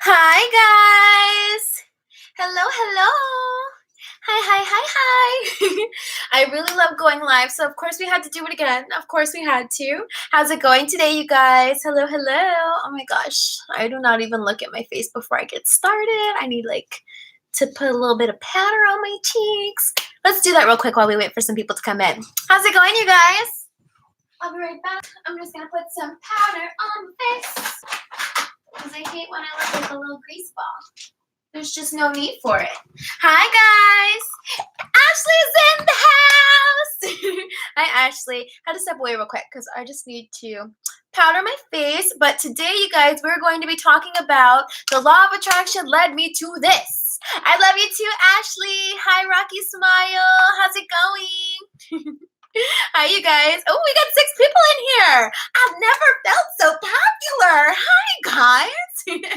Hi guys! Hello, hello! Hi. I really love going live, so of course we had to do it again. Of course we had to. How's it going today, you guys? Hello, hello. Oh my gosh, I do not even look at my face before I get started. I need to put a little bit of powder on my cheeks. Let's do that real quick while we wait for some people to come in. How's it going, you guys? I'll be right back. I'm just gonna put some powder on my face. Because I hate when I look like a little grease ball. There's just no need for it. Hi, guys. Ashley's in the house. Hi, Ashley. I had to step away real quick because I just need to powder my face. But today, you guys, we're going to be talking about the law of attraction led me to this. I love you too, Ashley. Hi, Rocky Smile. How's it going? Hi, you guys. Oh, we got 6 people in here. I've never felt so popular. Hi, guys.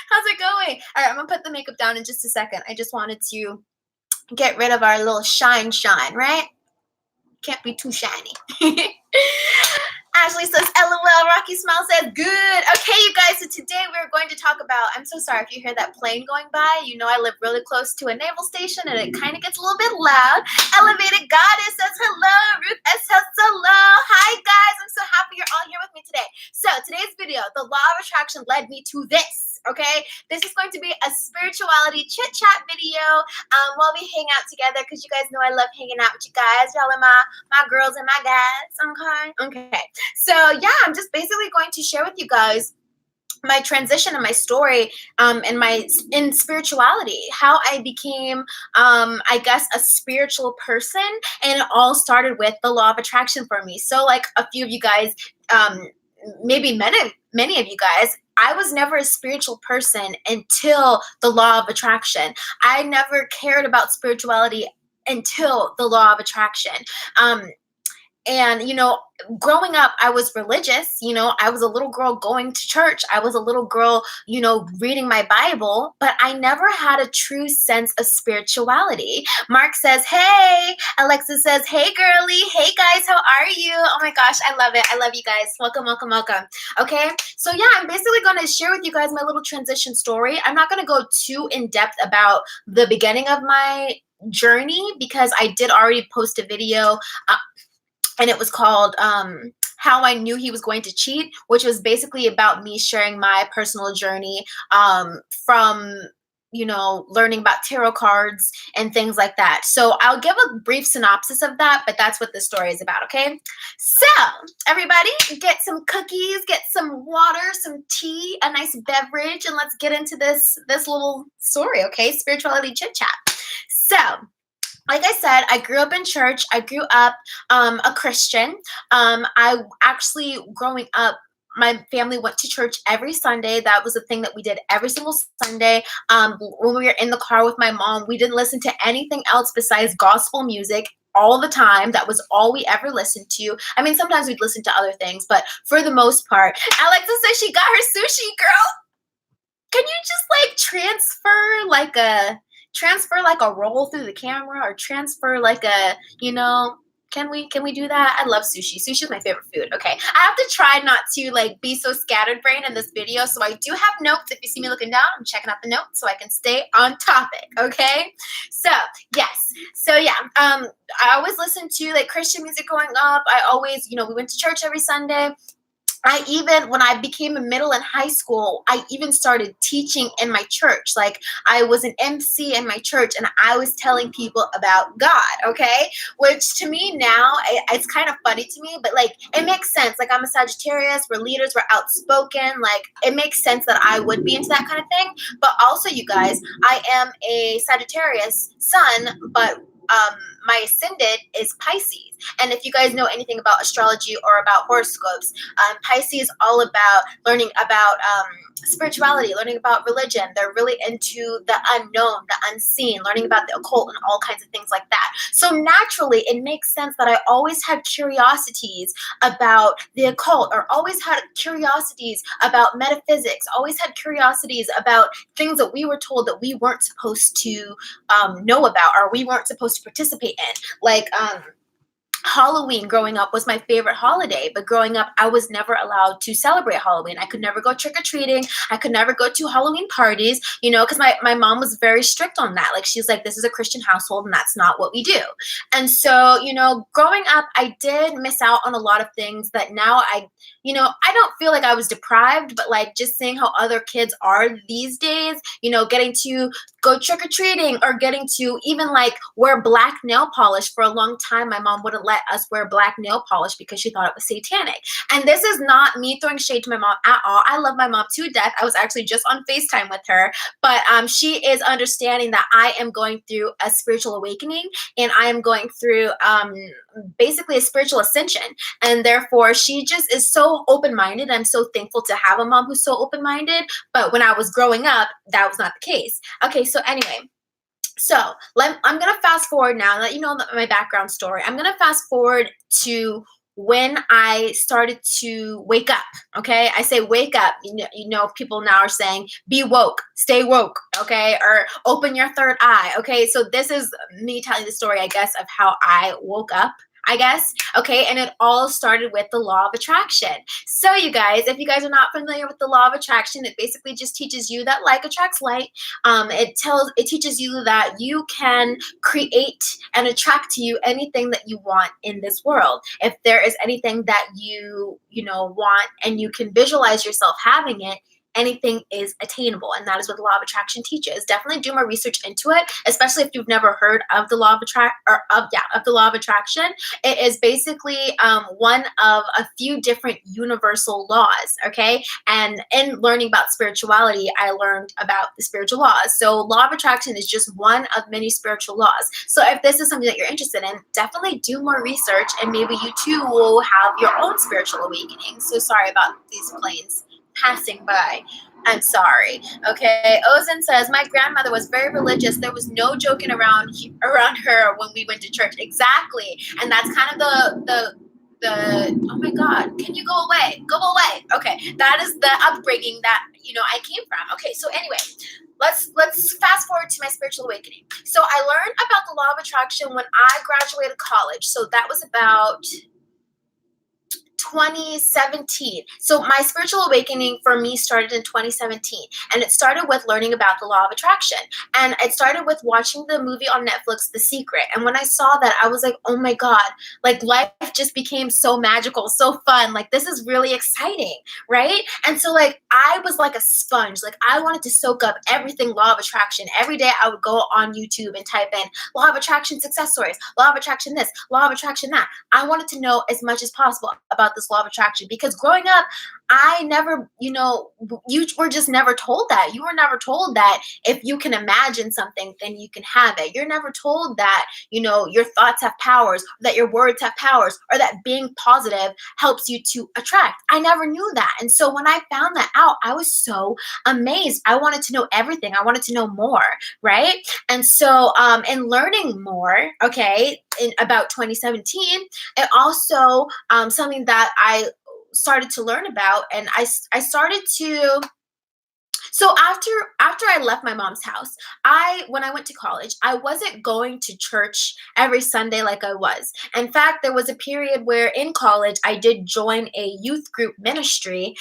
How's it going? All right, I'm going to put the makeup down in just a second. I just wanted to get rid of our little shine, right? Can't be too shiny. Ashley says, LOL. Rocky Smile says, good. Okay, you guys, so today we're going to talk about, I'm so sorry if you hear that plane going by. You know I live really close to a naval station, and it kind of gets a little bit loud. Elevated Goddess says, hello. Ruth S says, hello. Hi, guys. I'm so happy you're all here with me today. So today's video, the law of attraction led me to this. Okay, this is going to be a spirituality chit-chat video while we hang out together, because you guys know I love hanging out with you guys. Y'all are my girls and my guys. Okay. So yeah, I'm just basically going to share with you guys my transition and my story in spirituality, how I became I guess a spiritual person, and it all started with the law of attraction for me. So like a few of you guys, maybe many of you guys, I was never a spiritual person until the law of attraction. I never cared about spirituality until the law of attraction. And, growing up, I was religious. I was a little girl going to church. I was a little girl, reading my Bible, but I never had a true sense of spirituality. Mark says, hey. Alexa says, hey, girly. Hey, guys, how are you? Oh, my gosh, I love it. I love you guys. Welcome. Okay, so yeah, I'm basically going to share with you guys my little transition story. I'm not going to go too in depth about the beginning of my journey, because I did already post a video and it was called How I Knew He Was Going to Cheat, which was basically about me sharing my personal journey from, learning about tarot cards and things like that. So I'll give a brief synopsis of that, but that's what this story is about, okay? So everybody, get some cookies, get some water, some tea, a nice beverage, and let's get into this little story, okay? Spirituality chit-chat. So, like I said, I grew up in church. I grew up a Christian. I actually, growing up, my family went to church every Sunday. That was a thing that we did every single Sunday. When we were in the car with my mom, we didn't listen to anything else besides gospel music all the time. That was all we ever listened to. I mean, sometimes we'd listen to other things, but for the most part, Alexa says she got her sushi, girl. Can you just transfer like a roll through the camera, or transfer like a, can we do that? I love sushi. Sushi is my favorite food. Okay, I have to try not to be so scatterbrained in this video. So I do have notes. If you see me looking down, I'm checking out the notes so I can stay on topic. Okay, so yes, so yeah, I always listened to Christian music growing up. I always, we went to church every Sunday. When I became a middle and high school, I even started teaching in my church. I was an MC in my church, and I was telling people about God, okay? Which to me now, it's kind of funny to me, but it makes sense. I'm a Sagittarius, we're leaders, we're outspoken. It makes sense that I would be into that kind of thing. But also, you guys, I am a Sagittarius sun, but my ascendant is Pisces. And if you guys know anything about astrology or about horoscopes, Pisces is all about learning about spirituality, learning about religion. They're really into the unknown, the unseen, learning about the occult and all kinds of things like that. So naturally, it makes sense that I always had curiosities about the occult, or always had curiosities about metaphysics, always had curiosities about things that we were told that we weren't supposed to know about, or we weren't supposed to participate in. Halloween growing up was my favorite holiday, but growing up, I was never allowed to celebrate Halloween. I could never go trick-or-treating. I could never go to Halloween parties, because my mom was very strict on that. Like, she's like, this is a Christian household and that's not what we do. And so, growing up, I did miss out on a lot of things that now I don't feel like I was deprived, but like just seeing how other kids are these days, getting to go trick-or-treating or getting to even like wear black nail polish. For a long time, my mom wouldn't let us wear black nail polish because she thought it was satanic. And this is not me throwing shade to my mom at all. I love my mom to death. I was actually just on FaceTime with her, but she is understanding that I am going through a spiritual awakening and I am going through basically a spiritual ascension. And therefore, she just is so open-minded. I'm so thankful to have a mom who's so open-minded. But when I was growing up, that was not the case. Okay, so anyway. So I'm going to fast forward now that you know my background story. I'm going to fast forward to when I started to wake up, okay? I say wake up. People now are saying be woke, stay woke, okay? Or open your third eye, okay? So this is me telling the story, I guess, of how I woke up, I guess, okay? And it all started with the law of attraction. So you guys, if you guys are not familiar with the law of attraction, it basically just teaches you that like attracts like. It teaches you that you can create and attract to you anything that you want in this world. If there is anything that you want and you can visualize yourself having it, anything is attainable, and that is what the law of attraction teaches. Definitely do more research into it, especially if you've never heard of the law of the law of attraction. It is basically one of a few different universal laws, okay? And in learning about spirituality, I learned about the spiritual laws. So law of attraction is just one of many spiritual laws. So if this is something that you're interested in, definitely do more research, and maybe you too will have your own spiritual awakening. So sorry about these planes passing by. I'm sorry. Okay. Ozan says, my grandmother was very religious. There was no joking around her when we went to church. Exactly. And that's kind of the oh my God, can you go away? Go away. Okay. That is the upbringing that, I came from. Okay. So anyway, let's fast forward to my spiritual awakening. So I learned about the law of attraction when I graduated college. So that was about 2017. So my spiritual awakening for me started in 2017, and it started with learning about the law of attraction. And it started with watching the movie on Netflix, The Secret. And when I saw that, I was like, oh my God, like life just became so magical, so fun. Like this is really exciting, right? And so like I was like a sponge. Like I wanted to soak up everything law of attraction. Every day I would go on YouTube and type in law of attraction success stories, law of attraction this, law of attraction that. I wanted to know as much as possible about this law of attraction, because growing up, I never, you were just never told that. You were never told that if you can imagine something, then you can have it. You're never told that, your thoughts have powers, that your words have powers, or that being positive helps you to attract. I never knew that. And so when I found that out, I was so amazed. I wanted to know everything. I wanted to know more, right? And so in learning more, okay, in about 2017, it also something that I started to learn about, and I started to. So after I left my mom's house, when I went to college, I wasn't going to church every Sunday like I was. In fact, there was a period where in college I did join a youth group ministry.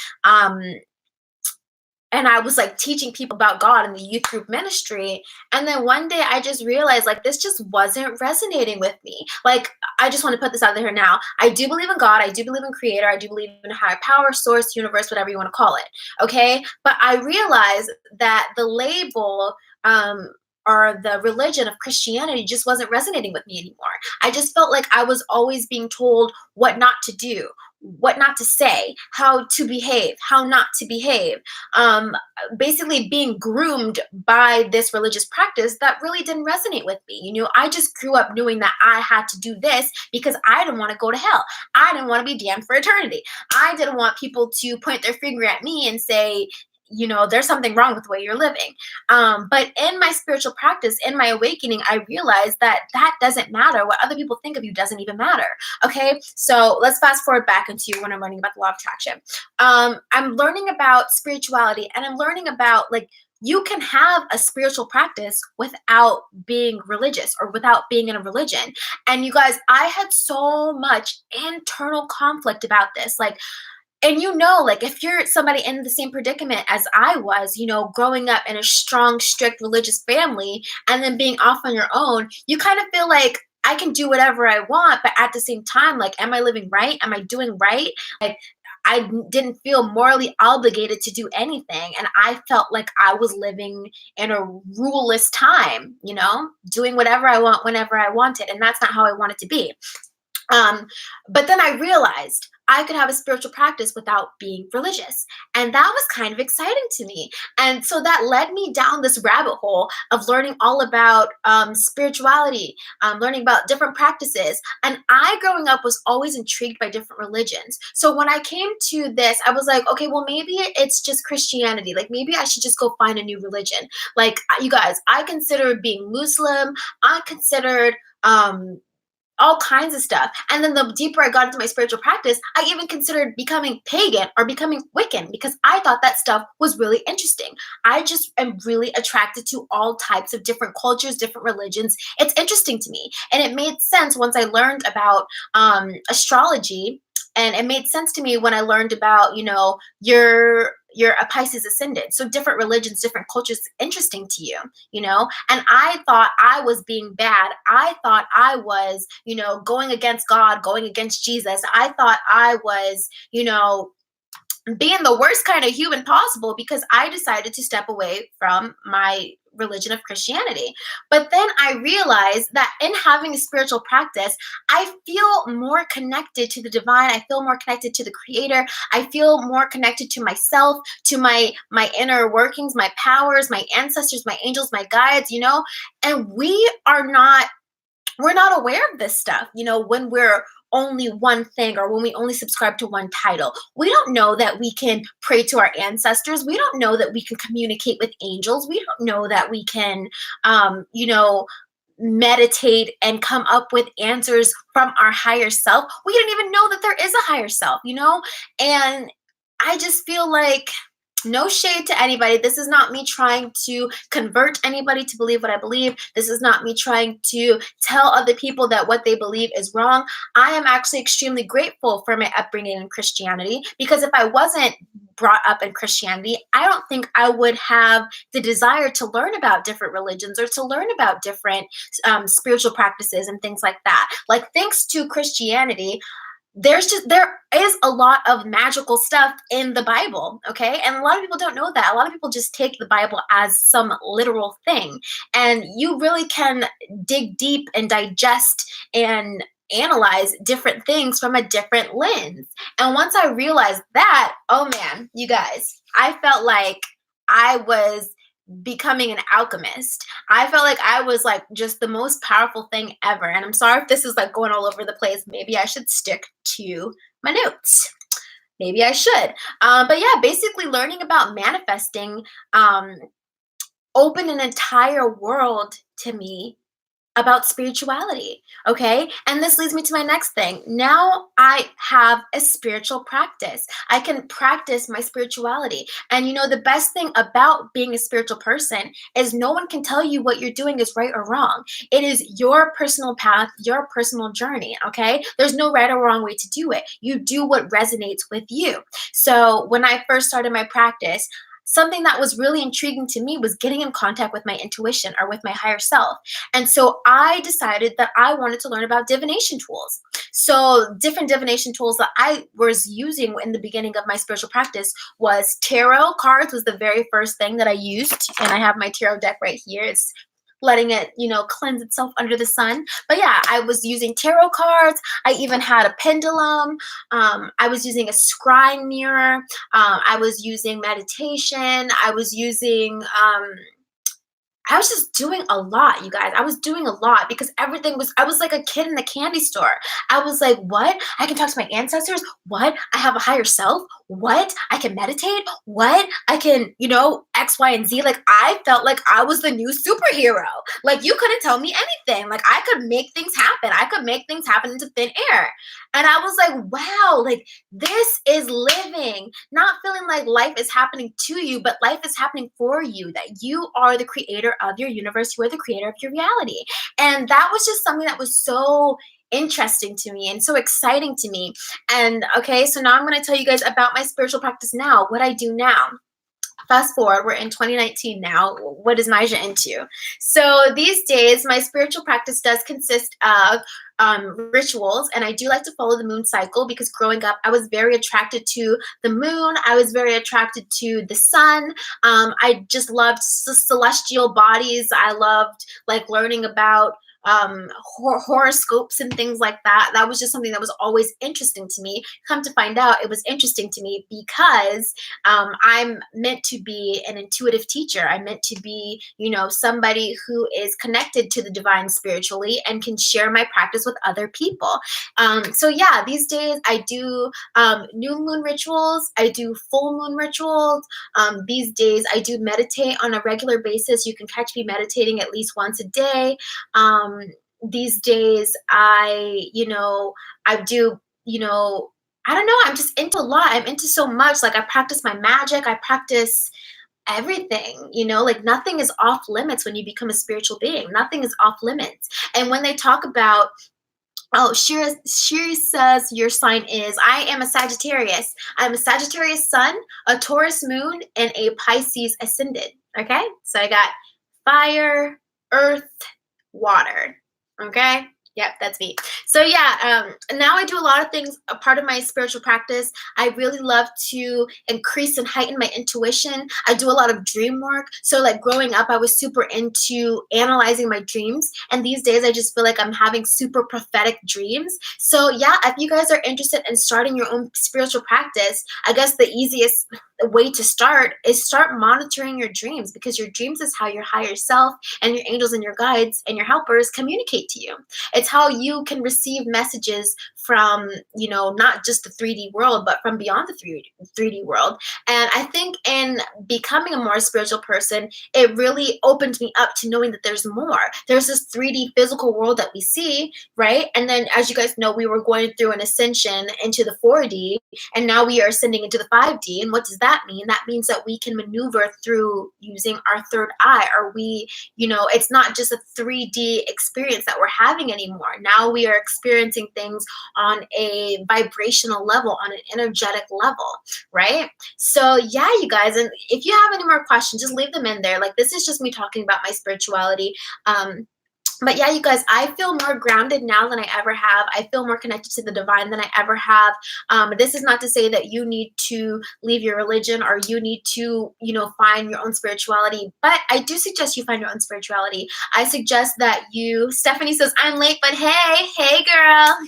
And I was like teaching people about God in the youth group ministry. And then one day I just realized like this just wasn't resonating with me. Like, I just want to put this out there now. I do believe in God. I do believe in creator. I do believe in higher power, source, universe, whatever you want to call it. Okay. But I realized that the label, or the religion of Christianity just wasn't resonating with me anymore. I just felt like I was always being told what not to do, what not to say, how to behave, how not to behave. Basically being groomed by this religious practice that really didn't resonate with me. I just grew up knowing that I had to do this because I didn't want to go to hell. I didn't want to be damned for eternity. I didn't want people to point their finger at me and say, there's something wrong with the way you're living. But in my spiritual practice, in my awakening, I realized that doesn't matter. What other people think of you doesn't even matter. Okay. So let's fast forward back into when I'm learning about the law of attraction. I'm learning about spirituality, and I'm learning about like you can have a spiritual practice without being religious or without being in a religion. And you guys, I had so much internal conflict about this. Like, and like if you're somebody in the same predicament as I was, growing up in a strong, strict religious family and then being off on your own, you kind of feel like I can do whatever I want, but at the same time, like, am I living right? Am I doing right? Like, I didn't feel morally obligated to do anything. And I felt like I was living in a ruleless time, doing whatever I want whenever I wanted. And that's not how I want it to be. But then I realized I could have a spiritual practice without being religious. And that was kind of exciting to me. And so that led me down this rabbit hole of learning all about spirituality, learning about different practices. And I, growing up, was always intrigued by different religions. So when I came to this, I was like, okay, well, maybe it's just Christianity. Like, maybe I should just go find a new religion. Like, you guys, I considered being Muslim. I considered all kinds of stuff. And then the deeper I got into my spiritual practice, I even considered becoming pagan or becoming Wiccan because I thought that stuff was really interesting. I just am really attracted to all types of different cultures, different religions. It's interesting to me. And it made sense once I learned about astrology. And it made sense to me when I learned about, you're a Pisces ascendant. So different religions, different cultures, interesting to you, And I thought I was being bad. I thought I was, going against God, going against Jesus. I thought I was, being the worst kind of human possible because I decided to step away from my religion of Christianity. But then I realized that in having a spiritual practice, I feel more connected to the divine. I feel more connected to the creator. I feel more connected to myself, to my inner workings, my powers, my ancestors, my angels, my guides, and we're not aware of this stuff, when we're only one thing or when we only subscribe to one title. We don't know that we can pray to our ancestors. We don't know that we can communicate with angels. We don't know that we can, meditate and come up with answers from our higher self. We don't even know that there is a higher self, And I just feel like, no shade to anybody. This is not me trying to convert anybody to believe what I believe. This is not me trying to tell other people that what they believe is wrong. I am actually extremely grateful for my upbringing in Christianity because if I wasn't brought up in Christianity, I don't think I would have the desire to learn about different religions or to learn about different spiritual practices and things like that. Like, thanks to Christianity, there is a lot of magical stuff in the Bible, okay? And a lot of people don't know that. A lot of people just take the Bible as some literal thing. And you really can dig deep and digest and analyze different things from a different lens. And once I realized that, oh man, you guys, I felt like I was becoming an alchemist. I felt like I was like just the most powerful thing ever. And I'm sorry if this is like going all over the place. Maybe I should stick to my notes. Maybe I should. But yeah, basically learning about manifesting opened an entire world to me about spirituality, okay? And this leads me to my next thing. Now I have a spiritual practice. I can practice my spirituality. And the best thing about being a spiritual person is no one can tell you what you're doing is right or wrong. It is your personal path, your personal journey, okay? There's no right or wrong way to do it. You do what resonates with you. So when I first started my practice, something that was really intriguing to me was getting in contact with my intuition or with my higher self. And so I decided that I wanted to learn about divination tools. So different divination tools that I was using in the beginning of my spiritual practice was tarot cards was the very first thing that I used. And I have my tarot deck right here. It's letting it, cleanse itself under the sun. But yeah, I was using tarot cards. I even had a pendulum. I was using a scrying mirror. I was using meditation. I was just doing a lot, you guys. I was doing a lot because I was like a kid in the candy store. I was like, what? I can talk to my ancestors? What? I have a higher self? What? I can meditate? What? I can, X, Y, and Z. Like, I felt like I was the new superhero. Like, you couldn't tell me anything. Like, I could make things happen. I could make things happen into thin air. And I was like, wow, like, this is living, not feeling like life is happening to you, but life is happening for you, that you are the creator of your universe. You are the creator of your reality. And that was just something that was so interesting to me and so exciting to me. And okay, so now I'm going to tell you guys about my spiritual practice now, what I do now. Fast forward, we're in 2019 now. What is Nija into? So these days, my spiritual practice does consist of rituals, and I do like to follow the moon cycle because growing up, I was very attracted to the moon. I was very attracted to the sun. I just loved celestial bodies. I loved like learning about horoscopes and things like that. That was just something that was always interesting to me. Come to find out, it was interesting to me because I'm meant to be an intuitive teacher. I'm meant to be, somebody who is connected to the divine spiritually and can share my practice with other people. So yeah, these days I do new moon rituals. I do full moon rituals. These days I do meditate on a regular basis. You can catch me meditating at least once a day. These days I do, I don't know, I'm just into a lot. I'm into so much. Like, I practice my magic. I practice everything, like nothing is off limits when you become a spiritual being. Nothing is off limits. And when they talk about, oh, Shiri says your sign is, I am a Sagittarius. I'm a Sagittarius sun, a Taurus moon, and a Pisces ascendant. Okay, so I got fire, earth, water. Okay, yep, that's me. So yeah, now I do a lot of things. A part of my spiritual practice, I really love to increase and heighten my intuition. I do a lot of dream work. So like growing up, I was super into analyzing my dreams, and these days I just feel like I'm having super prophetic dreams. So yeah, if you guys are interested in starting your own spiritual practice, I guess the easiest way to start is start monitoring your dreams, because your dreams is how your higher self and your angels and your guides and your helpers communicate to you. It's how you can receive messages from, not just the 3D world, but from beyond the 3D world. And I think in becoming a more spiritual person, it really opened me up to knowing that there's more. There's this 3D physical world that we see, right? And then, as you guys know, we were going through an ascension into the 4D, and now we are ascending into the 5D. And what does that mean? That means that we can maneuver through using our third eye. Or we, it's not just a 3D experience that we're having anymore. Now we are experiencing things on a vibrational level, on an energetic level, right? So yeah, you guys, and if you have any more questions, just leave them in there. Like, this is just me talking about my spirituality. But yeah, you guys, I feel more grounded now than I ever have. I feel more connected to the divine than I ever have. This is not to say that you need to leave your religion or you need to, find your own spirituality. But I do suggest you find your own spirituality. I suggest that you, Stephanie says, I'm late, but hey girl.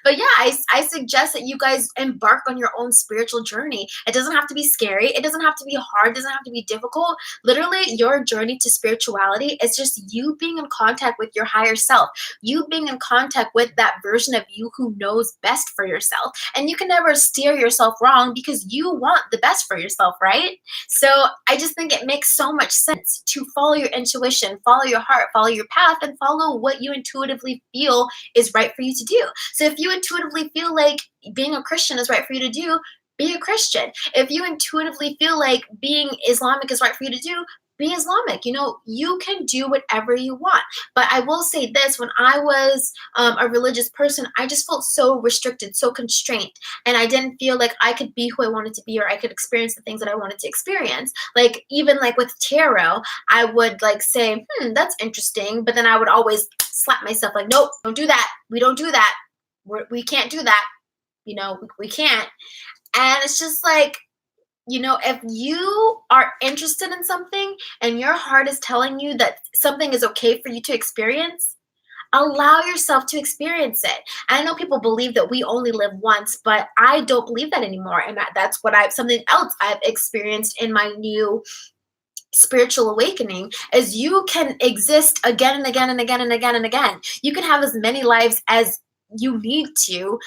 But yeah, I suggest that you guys embark on your own spiritual journey. It doesn't have to be scary. It doesn't have to be hard. It doesn't have to be difficult. Literally, your journey to spirituality is just you being in contact with your higher self, you being in contact with that version of you who knows best for yourself. And you can never steer yourself wrong because you want the best for yourself, right? So I just think it makes so much sense to follow your intuition, follow your heart, follow your path, and follow what you intuitively feel is right for you to do. So if you intuitively feel like being a Christian is right for you to do, be a Christian. If you intuitively feel like being Islamic is right for you to do, be Islamic. You can do whatever you want. But I will say this, when I was a religious person, I just felt so restricted, so constrained. And I didn't feel like I could be who I wanted to be, or I could experience the things that I wanted to experience. Like, even like with tarot, I would like say, that's interesting. But then I would always slap myself like, nope, don't do that. We don't do that. We can't do that. We can't. And it's just like, if you are interested in something and your heart is telling you that something is okay for you to experience, allow yourself to experience it. I know people believe that we only live once, but I don't believe that anymore. And that's something else I've experienced in my new spiritual awakening, is you can exist again and again and again and again and again. You can have as many lives as you need to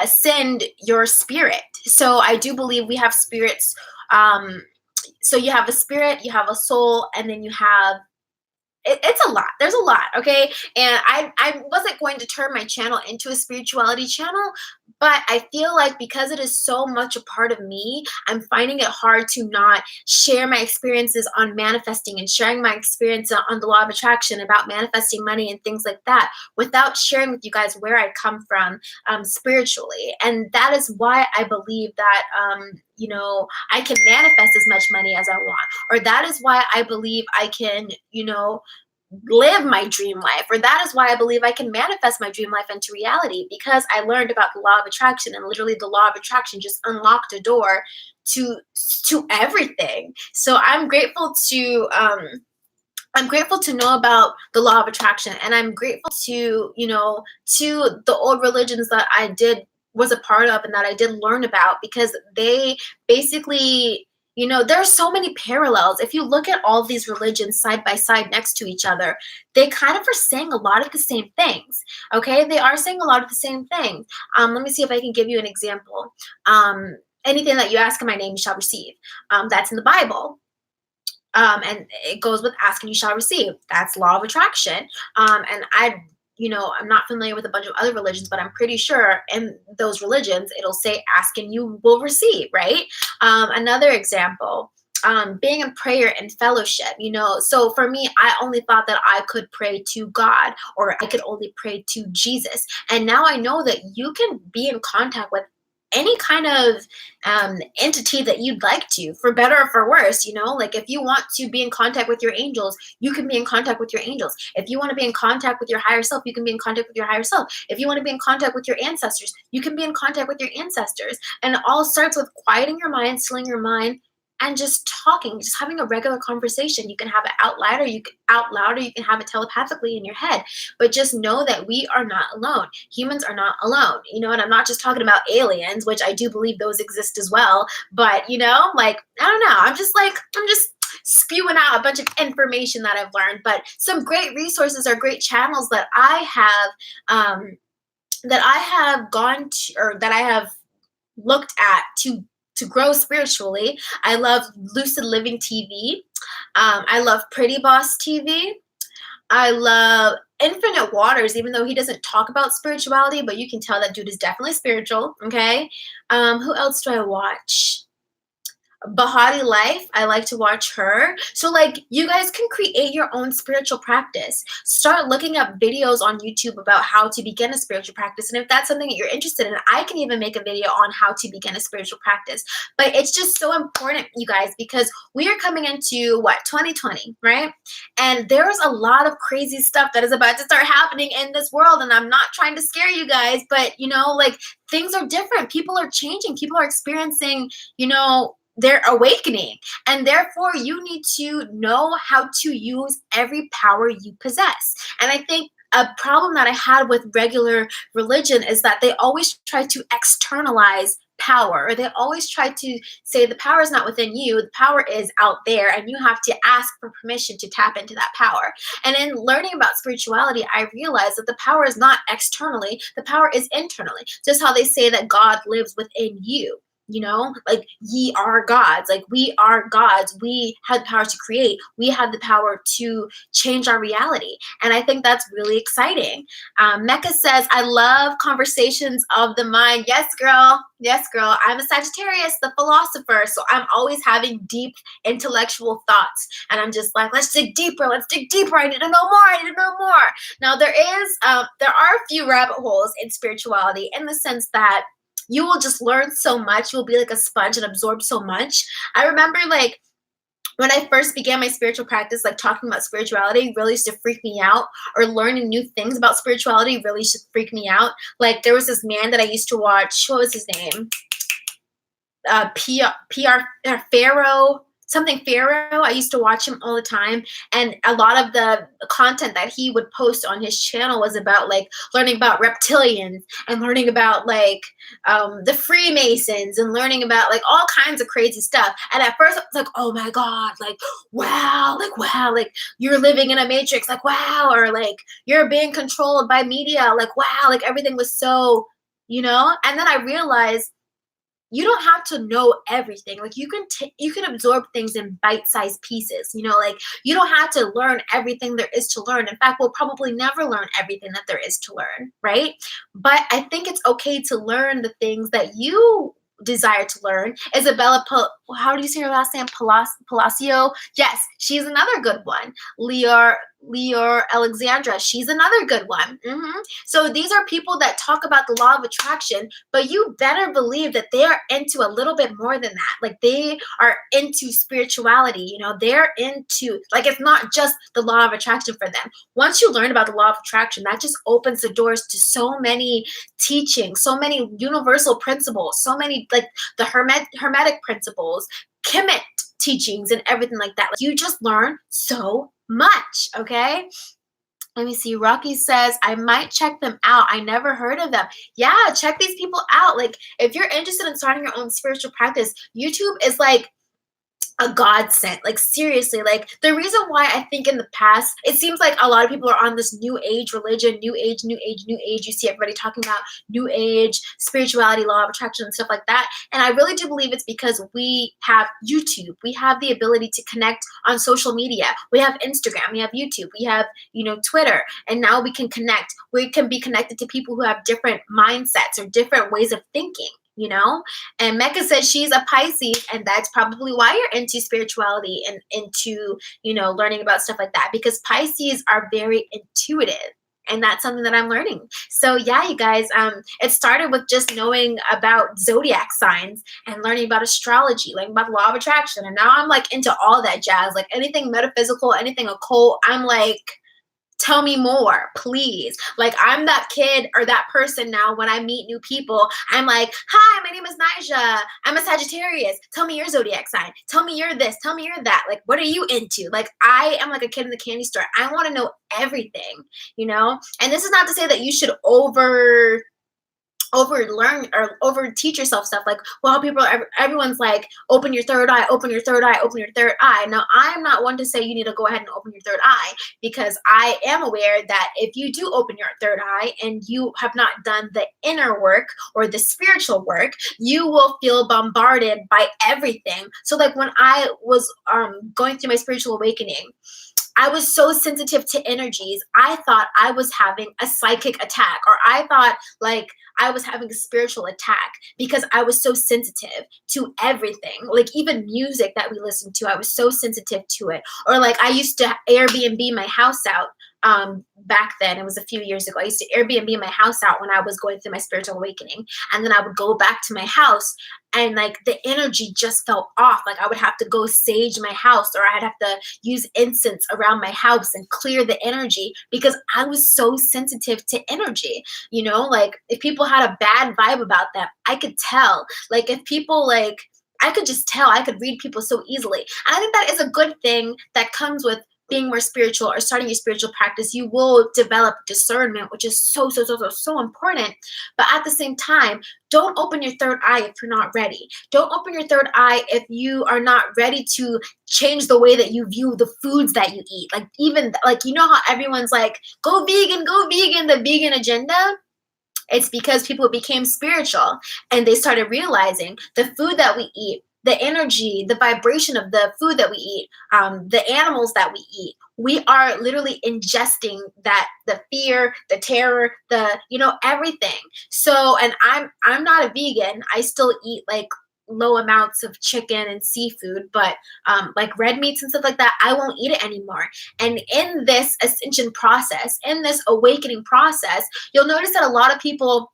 ascend your spirit. So I do believe we have spirits so you have a spirit, you have a soul, and then you have it's a lot. There's a lot, okay? And I wasn't going to turn my channel into a spirituality channel, but I feel like because it is so much a part of me, I'm finding it hard to not share my experiences on manifesting and sharing my experience on the law of attraction about manifesting money and things like that without sharing with you guys where I come from spiritually. And that is why I believe that I can manifest as much money as I want, or that is why I believe I can, live my dream life, or that is why I believe I can manifest my dream life into reality, because I learned about the law of attraction, and literally the law of attraction just unlocked a door to everything. So I'm grateful to know about the law of attraction, and I'm grateful to the old religions that I was a part of and that I did learn about, because they basically, there are so many parallels. If you look at all of these religions side by side next to each other, they kind of are saying a lot of the same things. Okay, they are saying a lot of the same things. Let me see if I can give you an example. Anything that you ask in my name, you shall receive. That's in the Bible. And it goes with ask and you shall receive. That's law of attraction. And I'm not familiar with a bunch of other religions, but I'm pretty sure in those religions, it'll say ask and you will receive, right? Another example, being in prayer and fellowship, so for me, I only thought that I could pray to God, or I could only pray to Jesus. And now I know that you can be in contact with any kind of entity that you'd like to, for better or for worse. Like if you want to be in contact with your angels, you can be in contact with your angels. If you want to be in contact with your higher self, you can be in contact with your higher self. If you want to be in contact with your ancestors, you can be in contact with your ancestors. And it all starts with quieting your mind, stilling your mind, and just talking, just having a regular conversation. You can have it out loud, or you can have it telepathically in your head. But just know that we are not alone. Humans are not alone, and I'm not just talking about aliens, which I do believe those exist as well. But, I don't know. I'm just spewing out a bunch of information that I've learned. But some great resources are great channels that I have gone to, or that I have looked at to grow spiritually. I love Lucid Living TV. I love Pretty Boss TV. I love Infinite Waters, even though he doesn't talk about spirituality, but you can tell that dude is definitely spiritual. Okay. Who else do I watch? Bahati Life, I like to watch her. So you guys can create your own spiritual practice. Start looking up videos on YouTube about how to begin a spiritual practice. And if that's something that you're interested in, I can even make a video on how to begin a spiritual practice. But it's just so important, you guys, because we are coming into 2020, right? And there's a lot of crazy stuff that is about to start happening in this world. And I'm not trying to scare you guys, but things are different. People are changing. People are experiencing, they're awakening, and therefore you need to know how to use every power you possess. And I think a problem that I had with regular religion is that they always try to externalize power, or they always try to say the power is not within you, the power is out there, and you have to ask for permission to tap into that power. And in learning about spirituality, I realized that the power is not externally, the power is internally. Just how they say that God lives within you. Ye are gods. We are gods. We have the power to create. We have the power to change our reality. And I think that's really exciting. Mecca says, I love conversations of the mind. Yes, girl. Yes, girl. I'm a Sagittarius, the philosopher. So I'm always having deep intellectual thoughts. And I'm just like, let's dig deeper. Let's dig deeper. I need to know more. I need to know more. Now, there are a few rabbit holes in spirituality, in the sense that you will just learn so much. You'll be like a sponge and absorb so much. I remember when I first began my spiritual practice, talking about spirituality really used to freak me out, or learning new things about spirituality really used to freak me out. There was this man that I used to watch. What was his name? Pharaoh. Something Pharaoh. I used to watch him all the time, and a lot of the content that he would post on his channel was about learning about reptilians, and learning about the Freemasons, and learning about all kinds of crazy stuff. And at first I was like, oh my God, wow, you're living in a matrix, wow, or you're being controlled by media, wow, everything was so, and then I realized you don't have to know everything. Like you can absorb things in bite-sized pieces. Like you don't have to learn everything there is to learn. In fact, we'll probably never learn everything that there is to learn, right? But I think it's okay to learn the things that you desire to learn. Isabella, how do you say her last name? Palacio? Yes, she's another good one. Leor Alexandra, she's another good one. So these are people that talk about the law of attraction, but you better believe that they are into a little bit more than that. Like they are into spirituality, they're into, like, it's not just the law of attraction for them. Once you learn about the law of attraction, that just opens the doors to so many teachings, so many universal principles, so many, like the hermetic principles, Kemet teachings, and everything like that. Like, you just learn so much, okay? Let me see. Rocky says, I might check them out. I never heard of them. Yeah, check these people out. Like, if you're interested in starting your own spiritual practice, YouTube is like a godsend. Like, seriously, like the reason why I think in the past it seems like a lot of people are on this new age religion, new age. You see everybody talking about new age spirituality, law of attraction, and stuff like that. And I really do believe it's because we have YouTube. We have the ability to connect on social media. We have Instagram, we have YouTube, we have Twitter, and now we can connect. We can be connected to people who have different mindsets or different ways of thinking. And Mecca says she's a Pisces, and that's probably why you're into spirituality and into learning about stuff like that, because Pisces are very intuitive, and that's something that I'm learning. So yeah, you guys, it started with just knowing about zodiac signs and learning about astrology, learning about the law of attraction, and now I'm like into all that jazz, like anything metaphysical, anything occult. I'm like, tell me more, please. Like, I'm that kid or that person now when I meet new people. I'm like, hi, my name is Nija. I'm a Sagittarius. Tell me your zodiac sign. Tell me you're this. Tell me you're that. Like, what are you into? Like, I am like a kid in the candy store. I want to know everything, And this is not to say that you should over learn or over teach yourself stuff. Like, well, everyone's like, open your third eye, open your third eye, open your third eye. Now, I'm not one to say you need to go ahead and open your third eye, because I am aware that if you do open your third eye and you have not done the inner work or the spiritual work, you will feel bombarded by everything. So like when I was going through my spiritual awakening, I was so sensitive to energies. I thought I was having a psychic attack, or I thought like I was having a spiritual attack, because I was so sensitive to everything. Like even music that we listened to, I was so sensitive to it. Or like I used to Airbnb my house out. Back then, it was a few years ago, I used to Airbnb my house out when I was going through my spiritual awakening. And then I would go back to my house and like the energy just felt off. Like I would have to go sage my house, or I'd have to use incense around my house and clear the energy, because I was so sensitive to energy. Like if people had a bad vibe about them, I could tell. Like if people I could just tell. I could read people so easily. And I think that is a good thing that comes with being more spiritual or starting your spiritual practice. You will develop discernment, which is so important. But at the same time, don't open your third eye if you're not ready. Don't open your third eye if you are not ready to change the way that you view the foods that you eat. Like even like, how everyone's like, go vegan, the vegan agenda. It's because people became spiritual and they started realizing the food that we eat, the energy, the vibration of the food that we eat, the animals that we eat, we are literally ingesting that, the fear, the terror, the, everything. So, and I'm not a vegan. I still eat like low amounts of chicken and seafood, but like red meats and stuff like that, I won't eat it anymore. And in this ascension process, in this awakening process, you'll notice that a lot of people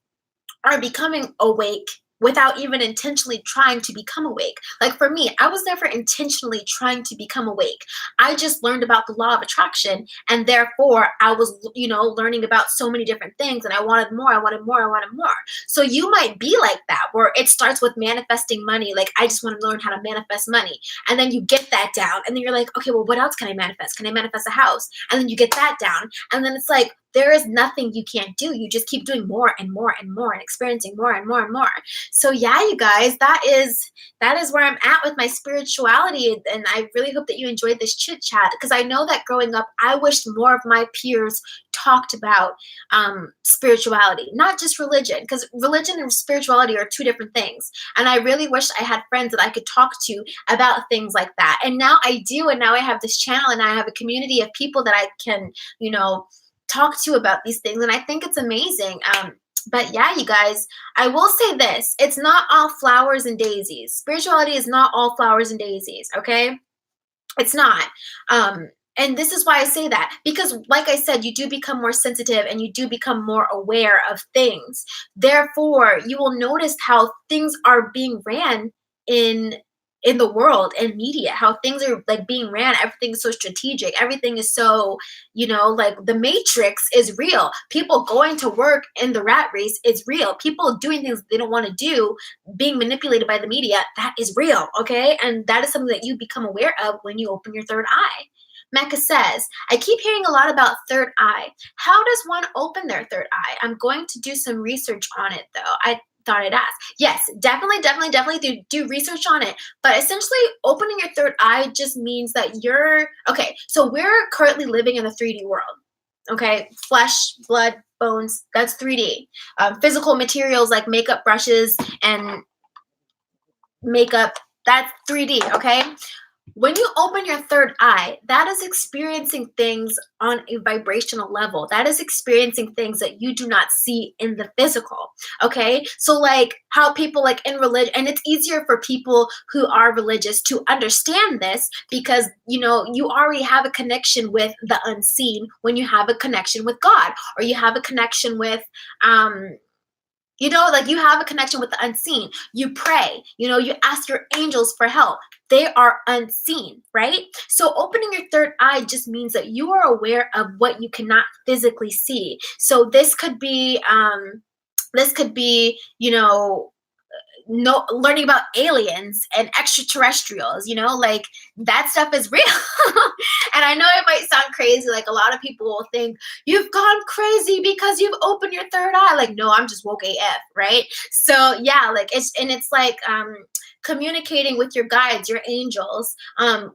are becoming awake without even intentionally trying to become awake. Like for me, I was never intentionally trying to become awake. I just learned about the law of attraction, and therefore I was, learning about so many different things, and I wanted more. So you might be like that, where it starts with manifesting money. Like I just want to learn how to manifest money. And then you get that down, and then you're like, okay, well, what else can I manifest? Can I manifest a house? And then you get that down. And then it's like, there is nothing you can't do. You just keep doing more and more and more and experiencing more and more and more. So yeah, you guys, that is where I'm at with my spirituality. And I really hope that you enjoyed this chit chat, because I know that growing up, I wished more of my peers talked about spirituality, not just religion, because religion and spirituality are two different things. And I really wish I had friends that I could talk to about things like that. And now I do. And now I have this channel and I have a community of people that I can, talk to about these things. And I think it's amazing. But yeah, you guys, I will say this. It's not all flowers and daisies. Spirituality is not all flowers and daisies, okay? It's not. And this is why I say that, because like I said, you do become more sensitive and you do become more aware of things. Therefore, you will notice how things are being ran in the world and media, how things are like being ran. Everything's so strategic. Everything is so, like the matrix is real. People going to work in the rat race is real. People doing things they don't want to do, being manipulated by the media, that is real, okay? And that is something that you become aware of when you open your third eye. Mecca says, I keep hearing a lot about third eye. How does one open their third eye? I'm going to do some research on it, though. I thought I'd ask. Yes, definitely do research on it. But essentially, opening your third eye just means that okay, so we're currently living in the 3D world. Okay, flesh, blood, bones, that's 3D. Physical materials like makeup brushes and makeup, that's 3D, okay? When you open your third eye, that is experiencing things on a vibrational level. That is experiencing things that you do not see in the physical, okay? So like how people like in religion, and it's easier for people who are religious to understand this because, you already have a connection with the unseen when you have a connection with God, or you have a connection with, like you have a connection with the unseen. You pray, you ask your angels for help. They are unseen, right? So opening your third eye just means that you are aware of what you cannot physically see. So this could be, learning about aliens and extraterrestrials, like that stuff is real. And I know it might sound crazy, like a lot of people will think you've gone crazy because you've opened your third eye. Like, no, I'm just woke AF, right? So yeah, like it's like communicating with your guides, your angels.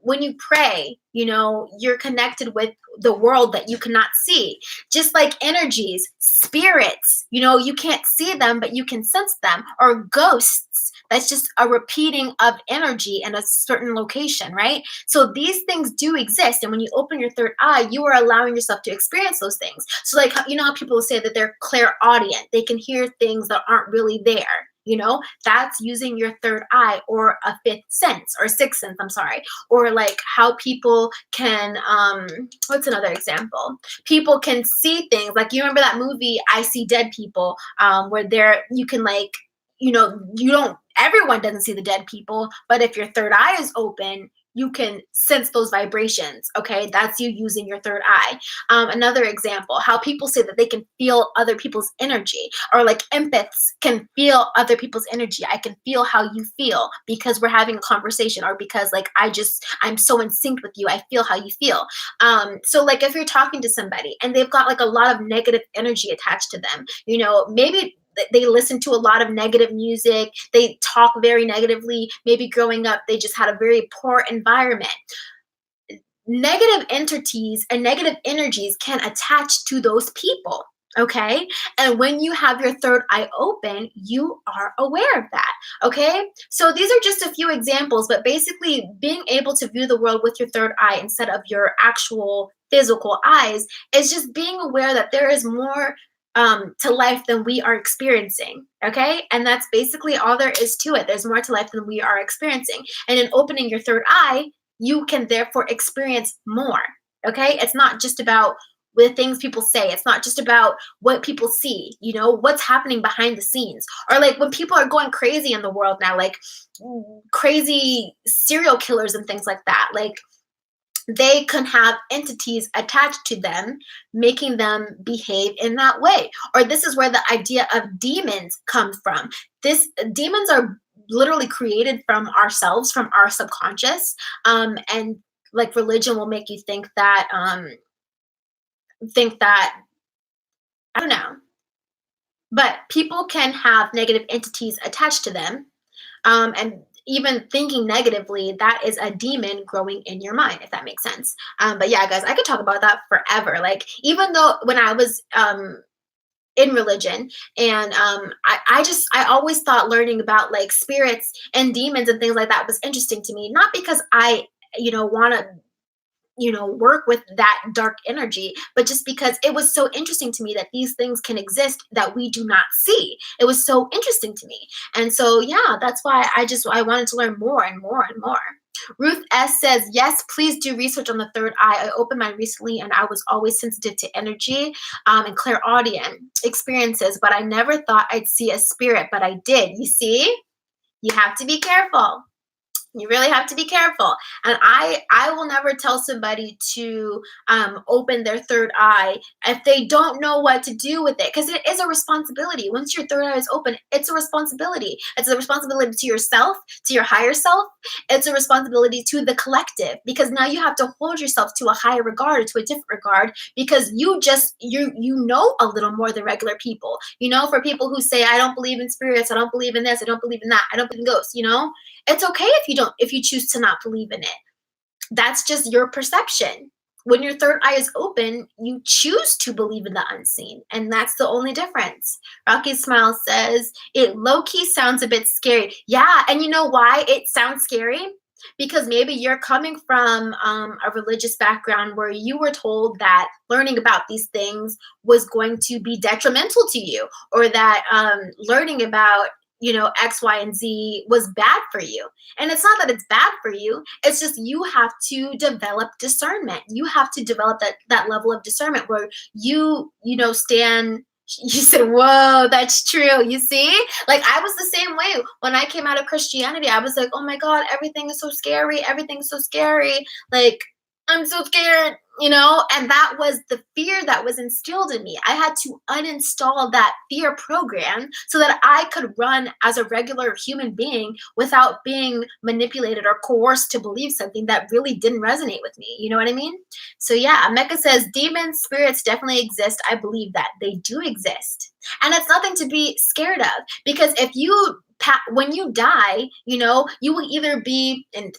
When you pray, you're connected with the world that you cannot see. Just like energies, spirits, you can't see them, but you can sense them. Or ghosts, that's just a repeating of energy in a certain location, right? So these things do exist. And when you open your third eye, you are allowing yourself to experience those things. So like, how people say that they're clairaudient, they can hear things that aren't really there. That's using your third eye, or a fifth sense, or sixth sense, I'm sorry. Or like how people can, what's another example? People can see things, like you remember that movie, I See Dead People, where you can like, everyone doesn't see the dead people, but if your third eye is open, you can sense those vibrations, okay? That's you using your third eye. Another example, how people say that they can feel other people's energy, or like empaths can feel other people's energy. I can feel how you feel because we're having a conversation, or because like I'm so in sync with you. I feel how you feel. So like if you're talking to somebody and they've got like a lot of negative energy attached to them, maybe they listen to a lot of negative music. They talk very negatively. Maybe growing up, they just had a very poor environment. Negative entities and negative energies can attach to those people, okay? And when you have your third eye open, you are aware of that, okay? So these are just a few examples, but basically being able to view the world with your third eye instead of your actual physical eyes is just being aware that there is more to life than we are experiencing, okay? And that's basically all there is to it. There's more to life than we are experiencing. And in opening your third eye, you can therefore experience more, okay? It's not just about the things people say. It's not just about what people see, what's happening behind the scenes. Or like when people are going crazy in the world now, like crazy serial killers and things like that, like they can have entities attached to them, making them behave in that way. Or this is where the idea of demons comes from. Demons are literally created from ourselves, from our subconscious. And like religion will make you think that I don't know. But people can have negative entities attached to them. And even thinking negatively, that is a demon growing in your mind, if that makes sense. But yeah, guys, I could talk about that forever. Like, even though when I was in religion, and I always thought learning about like spirits and demons and things like that was interesting to me, not because I want to work with that dark energy, but just because it was so interesting to me that these things can exist that we do not see. It was so interesting to me. And so, yeah, that's why I wanted to learn more and more and more. Ruth S says, yes, please do research on the third eye. I opened mine recently and I was always sensitive to energy and clairaudient experiences, but I never thought I'd see a spirit, but I did. You see, you have to be careful. You really have to be careful. And I will never tell somebody to open their third eye if they don't know what to do with it, because it is a responsibility. Once your third eye is open, it's a responsibility. It's a responsibility to yourself, to your higher self. It's a responsibility to the collective, because now you have to hold yourself to a higher regard, to a different regard, because you know a little more than regular people. For people who say, I don't believe in spirits, I don't believe in this, I don't believe in that, I don't believe in ghosts, it's okay if you choose to not believe in it. That's just your perception. When your third eye is open, you choose to believe in the unseen, and that's the only difference. Rocky Smile says, it low-key sounds a bit scary. Yeah, and you know why it sounds scary? Because maybe you're coming from a religious background where you were told that learning about these things was going to be detrimental to you, or that learning about X, Y, and Z was bad for you. And it's not that it's bad for you. It's just you have to develop discernment. You have to develop that level of discernment where stand. You said, whoa, that's true. You see? Like, I was the same way. When I came out of Christianity, I was like, oh my God, everything is so scary. Everything's so scary. Like, I'm so scared, and that was the fear that was instilled in me. I had to uninstall that fear program so that I could run as a regular human being without being manipulated or coerced to believe something that really didn't resonate with me. You know what I mean? So yeah, Mecca says, demons, spirits definitely exist. I believe that they do exist. And it's nothing to be scared of, because when you die, you will either be, and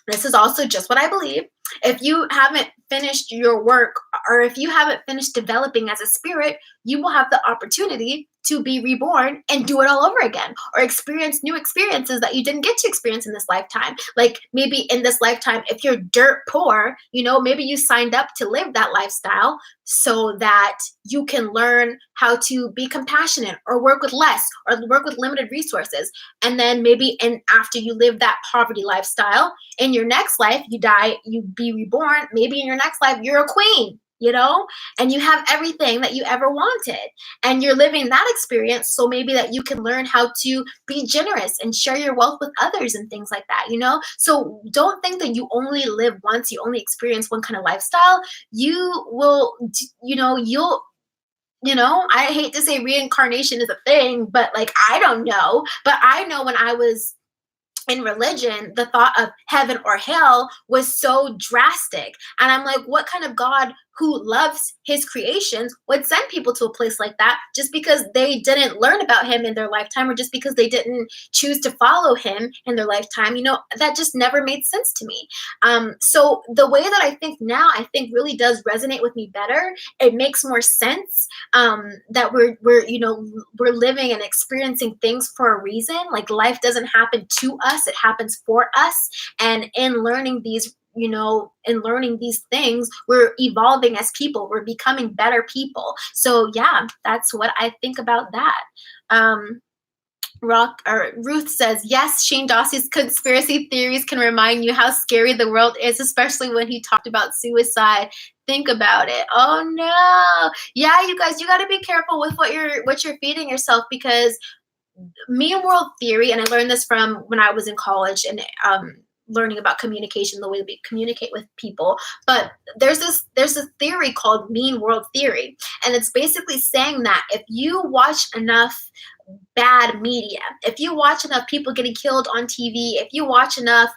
this is also just what I believe, if you haven't finished your work, or if you haven't finished developing as a spirit, you will have the opportunity to be reborn and do it all over again, or experience new experiences that you didn't get to experience in this lifetime. Like, maybe in this lifetime, if you're dirt poor, maybe you signed up to live that lifestyle so that you can learn how to be compassionate, or work with less, or work with limited resources. And then maybe after you live that poverty lifestyle, in your next life, you die, you be reborn. Maybe in your next life, you're a queen, and you have everything that you ever wanted, and you're living that experience. So maybe that you can learn how to be generous and share your wealth with others and things like that, So don't think that you only live once, you only experience one kind of lifestyle. You will, I hate to say reincarnation is a thing, but like, I don't know. But I know when I was in religion, the thought of heaven or hell was so drastic. And I'm like, what kind of God who loves his creations would send people to a place like that just because they didn't learn about him in their lifetime, or just because they didn't choose to follow him in their lifetime? That just never made sense to me. So the way that I think now, I think really does resonate with me better. It makes more sense that we're living and experiencing things for a reason. Like, life doesn't happen to us, it happens for us. And in learning these things, we're evolving as people, we're becoming better people. So yeah, that's what I think about that. Ruth says, yes, Shane Dossie's conspiracy theories can remind you how scary the world is, especially when he talked about suicide. Think about it. Oh no. Yeah, you guys, you got to be careful with what you're feeding yourself, because mean world theory, and I learned this from when I was in college, and learning about communication, the way we communicate with people. But there's a theory called mean world theory, and it's basically saying that if you watch enough bad media, if you watch enough people getting killed on TV, if you watch enough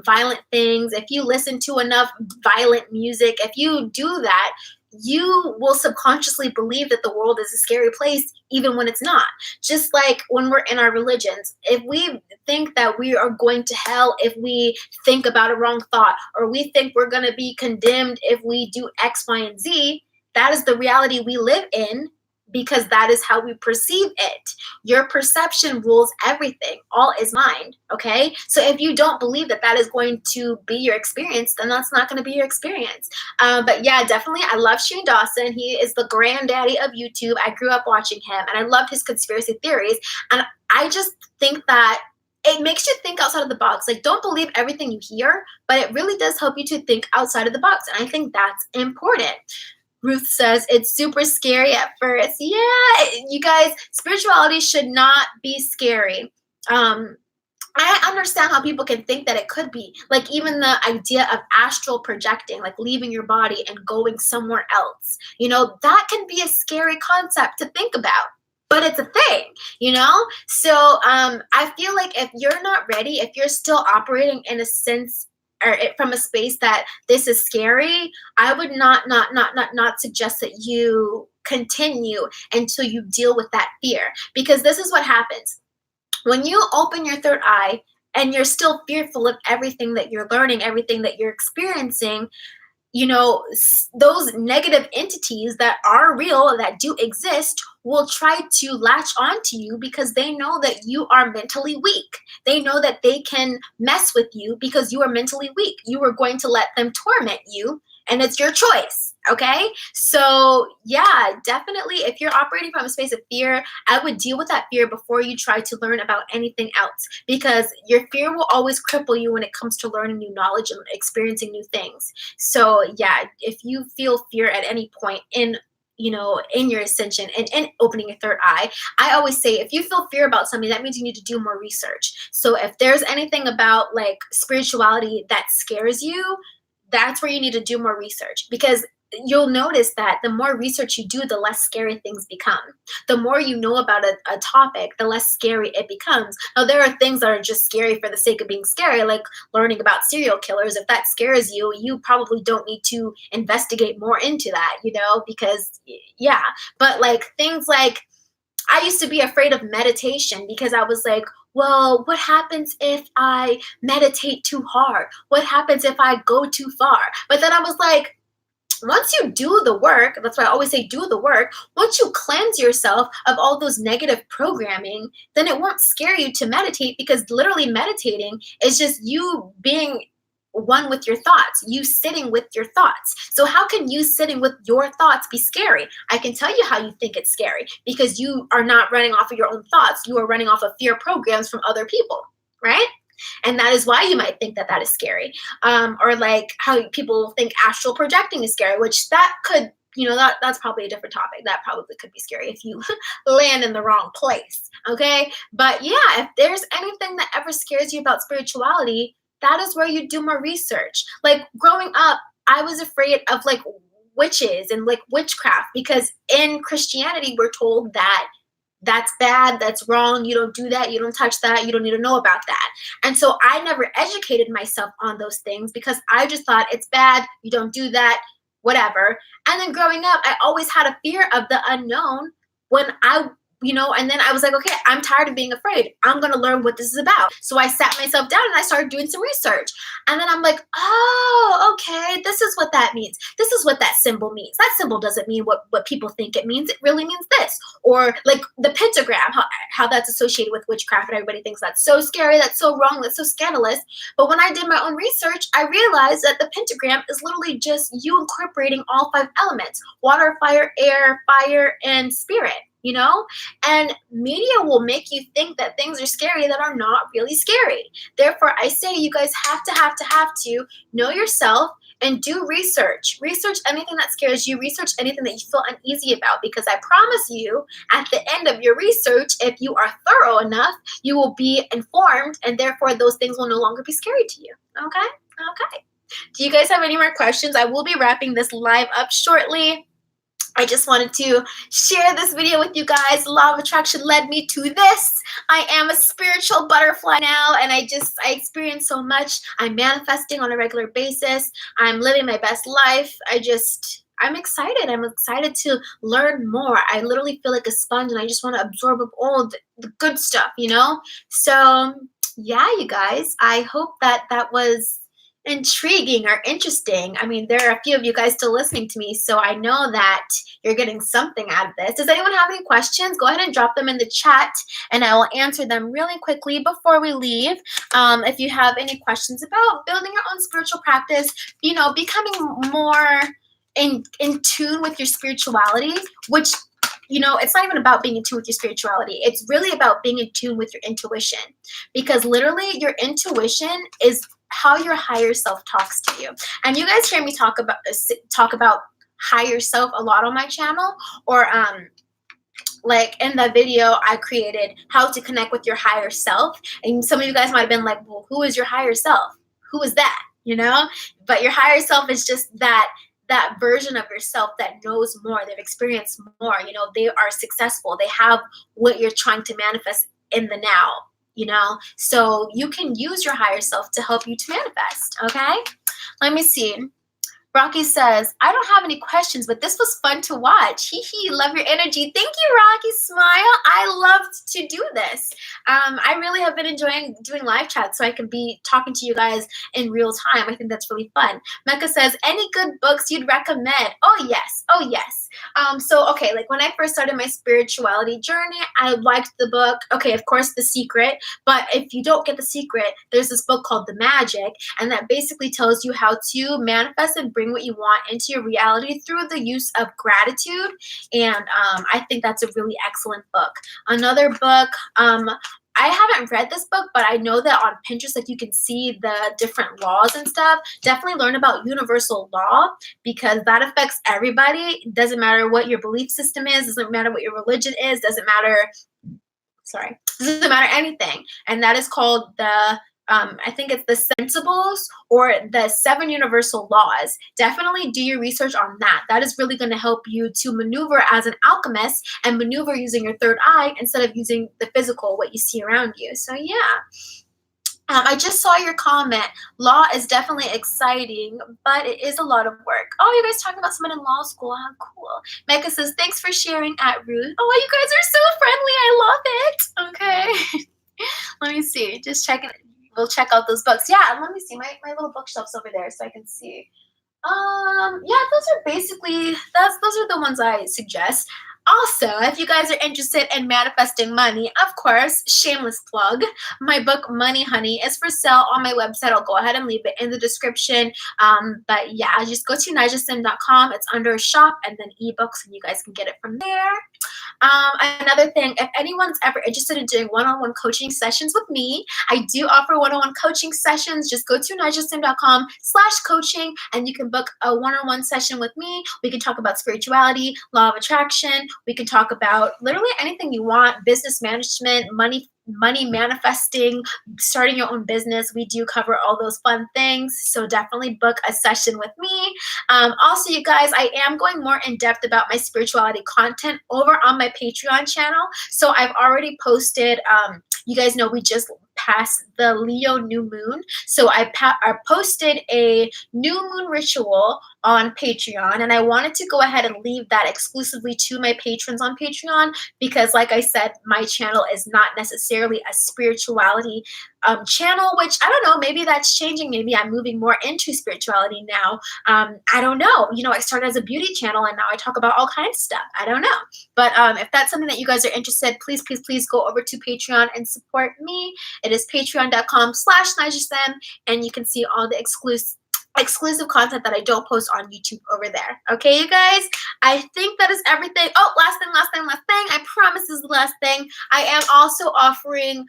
violent things, if you listen to enough violent music, if you do that, you will subconsciously believe that the world is a scary place even when it's not. Just like when we're in our religions, if we think that we are going to hell if we think about a wrong thought, or we think we're going to be condemned if we do X, Y, and Z, that is the reality we live in, because that is how we perceive it. Your perception rules everything. All is mind, okay? So if you don't believe that that is going to be your experience, then that's not going to be your experience. But yeah, definitely, I love Shane Dawson. He is the granddaddy of YouTube. I grew up watching him, and I loved his conspiracy theories. And I just think that it makes you think outside of the box. Like, don't believe everything you hear, but it really does help you to think outside of the box. And I think that's important. Ruth says it's super scary at first. Yeah, you guys, spirituality should not be scary. I understand how people can think that it could be. Like, even the idea of astral projecting, like leaving your body and going somewhere else. You know, that can be a scary concept to think about. But it's a thing, you know? So I feel like if you're not ready, if you're still operating in a sense or from a space that this is scary, I would not suggest that you continue until you deal with that fear. Because this is what happens. When you open your third eye and you're still fearful of everything that you're learning, everything that you're experiencing, you know, those negative entities that are real, that do exist, will try to latch onto you because they know that you are mentally weak. They know that they can mess with you because you are mentally weak. You are going to let them torment you, and it's your choice, okay? So yeah, definitely, if you're operating from a space of fear, I would deal with that fear before you try to learn about anything else, because your fear will always cripple you when it comes to learning new knowledge and experiencing new things. So yeah, if you feel fear at any point in your ascension and in opening your third eye, I always say, if you feel fear about something, that means you need to do more research. So if there's anything about like spirituality that scares you, that's where you need to do more research, because you'll notice that the more research you do, the less scary things become. The more you know about a topic, the less scary it becomes. Now, there are things that are just scary for the sake of being scary, like learning about serial killers. If that scares you, you probably don't need to investigate more into that, because, yeah. But like things like, I used to be afraid of meditation because I was like, well, what happens if I meditate too hard? What happens if I go too far? But then I was like, once you do the work, that's why I always say do the work. Once you cleanse yourself of all those negative programming, then it won't scare you to meditate, because literally meditating is just you being one with your thoughts, you sitting with your thoughts. So how can you sitting with your thoughts be scary? I can tell you how you think it's scary, because you are not running off of your own thoughts. You are running off of fear programs from other people, right? And that is why you might think that is scary. Or like how people think astral projecting is scary, which that could, that's probably a different topic. That probably could be scary if you land in the wrong place, okay? But yeah, if there's anything that ever scares you about spirituality, that is where you do more research. Like growing up, I was afraid of like witches and like witchcraft, because in Christianity, we're told that that's bad, that's wrong, you don't do that, you don't touch that, you don't need to know about that. And so I never educated myself on those things, because I just thought it's bad, you don't do that, whatever. And then growing up, I always had a fear of the unknown and then I was like, okay, I'm tired of being afraid. I'm going to learn what this is about. So I sat myself down and I started doing some research. And then I'm like, oh, okay, this is what that means. This is what that symbol means. That symbol doesn't mean what people think it means. It really means this. Or like the pentagram, how that's associated with witchcraft, and everybody thinks that's so scary, that's so wrong, that's so scandalous. But when I did my own research, I realized that the pentagram is literally just you incorporating all 5 elements: water, fire, air, and spirit. And media will make you think that things are scary that are not really scary. Therefore, I say you guys have to know yourself and do research. Research anything that scares you. Research anything that you feel uneasy about, because I promise you, at the end of your research, if you are thorough enough, you will be informed, and therefore those things will no longer be scary to you. Okay. Do you guys have any more questions? I will be wrapping this live up shortly. I just wanted to share this video with you guys. Law of attraction led me to this. I am a spiritual butterfly now, and I experience so much. I'm manifesting on a regular basis. I'm living my best life. I I'm excited. I'm excited to learn more. I literally feel like a sponge and I just want to absorb up all the good stuff, you know? So yeah, you guys, I hope that that was intriguing or interesting. I mean, there are a few of you guys still listening to me, so I know that you're getting something out of this. Does anyone have any questions? Go ahead and drop them in the chat and I will answer them really quickly before we leave. If you have any questions about building your own spiritual practice, you know, becoming more in tune with your spirituality, which, you know, it's not even about being in tune with your spirituality. It's really about being in tune with your intuition, because literally your intuition is how your higher self talks to you. And you guys hear me talk about higher self a lot on my channel, or like in the video I created, how to connect with your higher self. And some of you guys might have been like, well, who is your higher self? Who is that? You know? But your higher self is just that version of yourself that knows more, they've experienced more, you know, they are successful, they have what you're trying to manifest in the now, you know? So you can use your higher self to help you to manifest, okay? Let me see. Rocky says, I don't have any questions, but this was fun to watch. Hee hee, love your energy. Thank you, Rocky. Smile. I loved to do this. I really have been enjoying doing live chat so I can be talking to you guys in real time. I think that's really fun. Mecca says, any good books you'd recommend? Oh, yes. Oh, yes. So, okay, like when I first started my spirituality journey, I liked the book, okay, of course, The Secret. But if you don't get The Secret, there's this book called The Magic, and that basically tells you how to manifest and bring what you want into your reality through the use of gratitude. And I think that's a really excellent book. Another book, I haven't read this book, but I know that on Pinterest, like you can see the different laws and stuff. Definitely learn about universal law, because that affects everybody. It doesn't matter what your belief system is, doesn't matter what your religion is, doesn't matter anything. And that is called the I think it's the Sensibles, or the 7 Universal Laws. Definitely do your research on that. That is really going to help you to maneuver as an alchemist and maneuver using your third eye instead of using the physical, what you see around you. So yeah. I just saw your comment. Law is definitely exciting, but it is a lot of work. Oh, you guys talking about someone in law school. How cool. Mecca says, thanks for sharing at Ruth. Oh, you guys are so friendly. I love it. Okay. Let me see. Just checking. We'll check out those books. Yeah, let me see. My little bookshelf's over there so I can see. Yeah, those are basically, those are the ones I suggest. Also, if you guys are interested in manifesting money, of course, shameless plug, my book, Money Honey, is for sale on my website. I'll go ahead and leave it in the description. But yeah, just go to nijasim.com. It's under shop and then ebooks, and you guys can get it from there. Another thing, if anyone's ever interested in doing one-on-one coaching sessions with me, I do offer one-on-one coaching sessions. Just go to nijasim.com/coaching and you can book a one-on-one session with me. We can talk about spirituality, law of attraction. We can talk about literally anything you want, business management, money manifesting, starting your own business. We do cover all those fun things. So definitely book a session with me. Also, you guys, I am going more in depth about my spirituality content over on my Patreon channel. So I've already posted, you guys know we just passed the Leo new moon. So I posted a new moon ritual on Patreon, and I wanted to go ahead and leave that exclusively to my patrons on Patreon, because like I said, my channel is not necessarily a spirituality channel, which I don't know, maybe that's changing. Maybe I'm moving more into spirituality now. I don't know. You know, I started as a beauty channel and now I talk about all kinds of stuff. I don't know. But if that's something that you guys are interested, please, please, please go over to Patreon and support me. It is patreon.com/nijasim, and you can see all the exclusive content that I don't post on YouTube over there. Okay, you guys? I think that is everything. Oh, last thing. I promise this is the last thing. I am also offering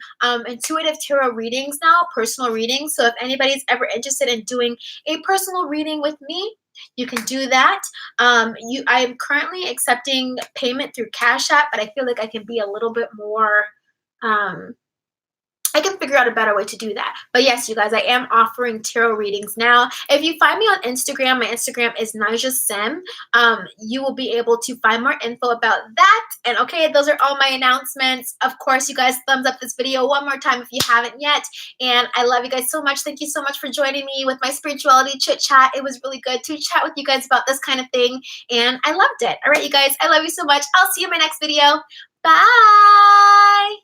intuitive tarot readings now, personal readings. So if anybody's ever interested in doing a personal reading with me, you can do that. I am currently accepting payment through Cash App, but I feel like I can be a little bit more I can figure out a better way to do that. But yes, you guys, I am offering tarot readings now. If you find me on Instagram, my Instagram is Nija Sim. You will be able to find more info about that. And okay, those are all my announcements. Of course, you guys, thumbs up this video one more time if you haven't yet. And I love you guys so much. Thank you so much for joining me with my spirituality chit chat. It was really good to chat with you guys about this kind of thing. And I loved it. All right, you guys, I love you so much. I'll see you in my next video. Bye.